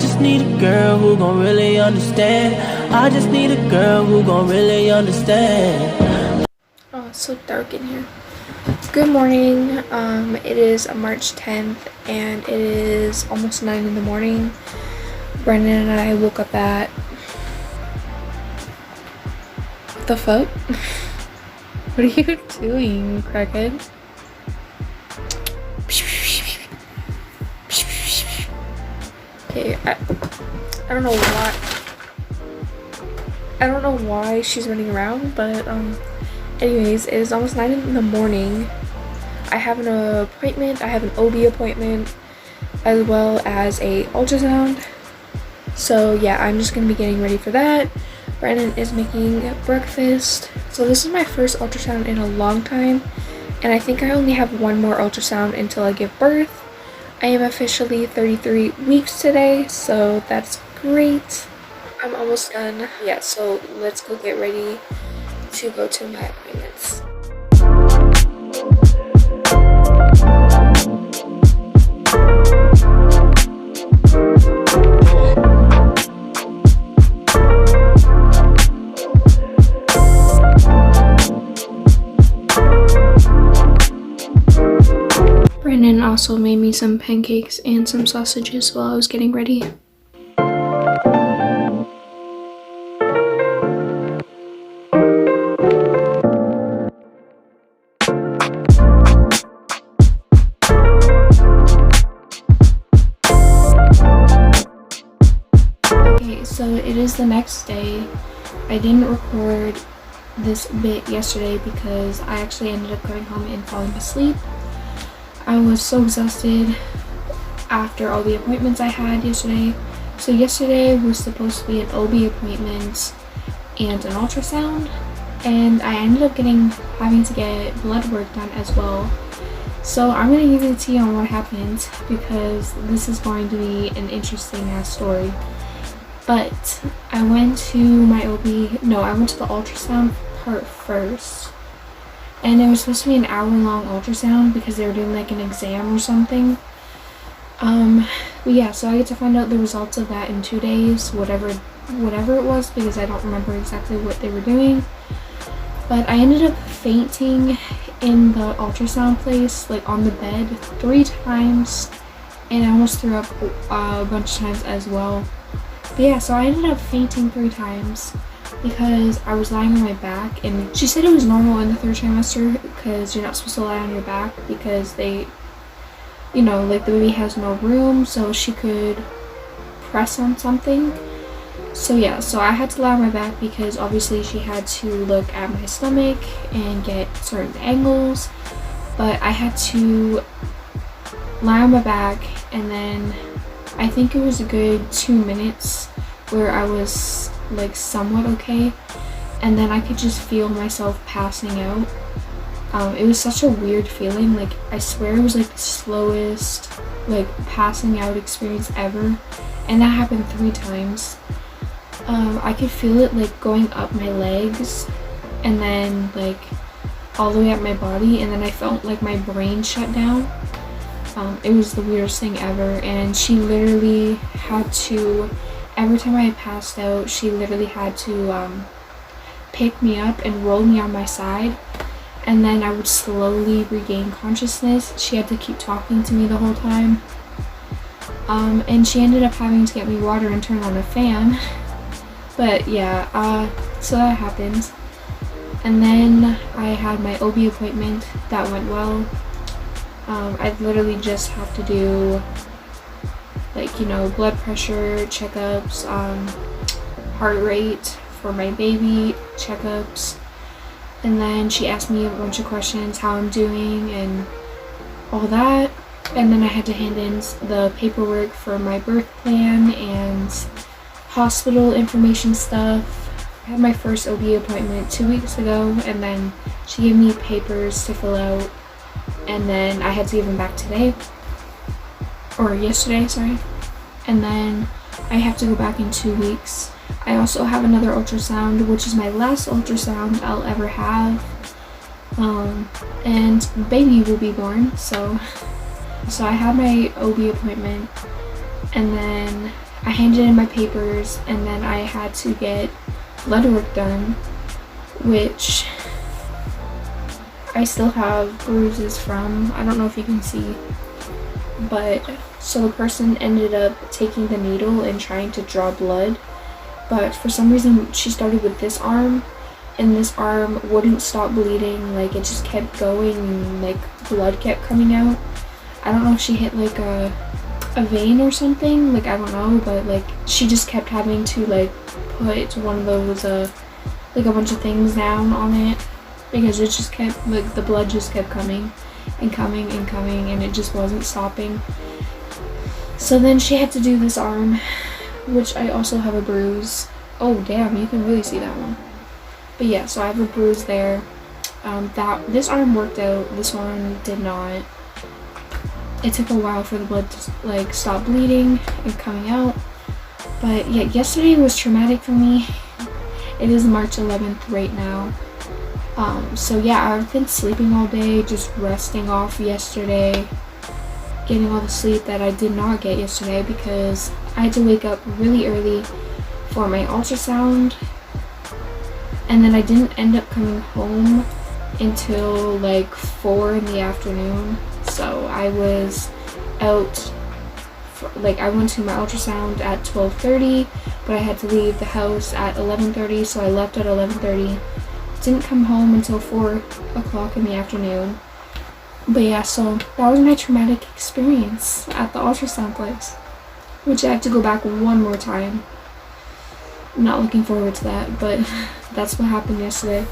just need a girl who gon' really understand. I just need a girl who gon' really understand. Oh, it's so dark in here. Good morning. It is March 10th and it is almost 9 in the morning. Brendan and I woke up at... What the fuck? What are you doing, crackhead? Okay, I don't know why. I don't know why she's running around, but anyways, it is almost 9 in the morning. I have an appointment. I have an OB appointment as well as a ultrasound. So yeah, I'm just gonna be getting ready for that. Brandon is making breakfast. So this is my first ultrasound in a long time, and I think I only have one more ultrasound until I give birth. I am officially 33 weeks today, so that's great. I'm almost done. Yeah, so let's go get ready to go to my appointments. Brandon also made me some pancakes and some sausages while I was getting ready. Okay, so it is the next day. I didn't record this bit yesterday because I actually ended up going home and falling asleep. I was so exhausted after all the appointments I had yesterday. So yesterday was supposed to be an OB appointment and an ultrasound, and I ended up having to get blood work done as well. So I'm going to give you the tea on what happened because this is going to be an interesting ass story. But I went to my I went to the ultrasound part first. And it was supposed to be an hour-long ultrasound because they were doing like an exam or something. But yeah, so I get to find out the results of that in 2 days, whatever it was, because I don't remember exactly what they were doing. But I ended up fainting in the ultrasound place, like on the bed, 3 times, and I almost threw up a bunch of times as well. But yeah, so I ended up fainting 3 times. Because I was lying on my back, and she said it was normal in the 3rd trimester because you're not supposed to lie on your back because they, like the baby has no room, so she could press on something. So yeah, so I had to lie on my back because obviously she had to look at my stomach and get certain angles, but I had to lie on my back, and then I think it was a good 2 minutes where I was like somewhat okay, and then I could just feel myself passing out. It was such a weird feeling. Like, I swear it was like the slowest like passing out experience ever, and that happened 3 times. I could feel it like going up my legs and then like all the way up my body, and then I felt like my brain shut down. It was the weirdest thing ever, and she literally had to, every time I passed out, she literally had to pick me up and roll me on my side, and then I would slowly regain consciousness. She had to keep talking to me the whole time. And she ended up having to get me water and turn on a fan. But yeah, so that happened. And then I had my OB appointment. That went well. I literally just have to do blood pressure checkups, heart rate for my baby checkups, and then she asked me a bunch of questions, how I'm doing and all that, and then I had to hand in the paperwork for my birth plan and hospital information stuff. I had my first OB appointment 2 weeks ago, and then she gave me papers to fill out, and then I had to give them back today, or yesterday, sorry. And then I have to go back in 2 weeks. I also have another ultrasound, which is my last ultrasound I'll ever have. And baby will be born, so I had my OB appointment and then I handed in my papers, and then I had to get blood work done, which I still have bruises from. I don't know if you can see, but so the person ended up taking the needle and trying to draw blood, but for some reason she started with this arm, and this arm wouldn't stop bleeding. Like, it just kept going, and like blood kept coming out. I don't know if she hit like a vein or something, like I don't know, but like she just kept having to like put one of those like a bunch of things down on it, because it just kept, like, the blood just kept coming and coming and coming, and it just wasn't stopping. So then she had to do this arm, which I also have a bruise. Oh damn, you can really see that one. But yeah, so I have a bruise there. This arm worked out, this one did not. It took a while for the blood to like stop bleeding and coming out. But yeah, yesterday was traumatic for me. It is March 11th right now. So yeah, I've been sleeping all day, just resting off yesterday, getting all the sleep that I did not get yesterday because I had to wake up really early for my ultrasound, and then I didn't end up coming home until like 4 in the afternoon. So I was out I went to my ultrasound at 12:30, but I had to leave the house at 11:30, so I left at 11:30. Didn't come home until 4 o'clock in the afternoon. But yeah, so that was my traumatic experience at the ultrasound place, which I have to go back one more time. I'm not looking forward to that, but that's what happened yesterday.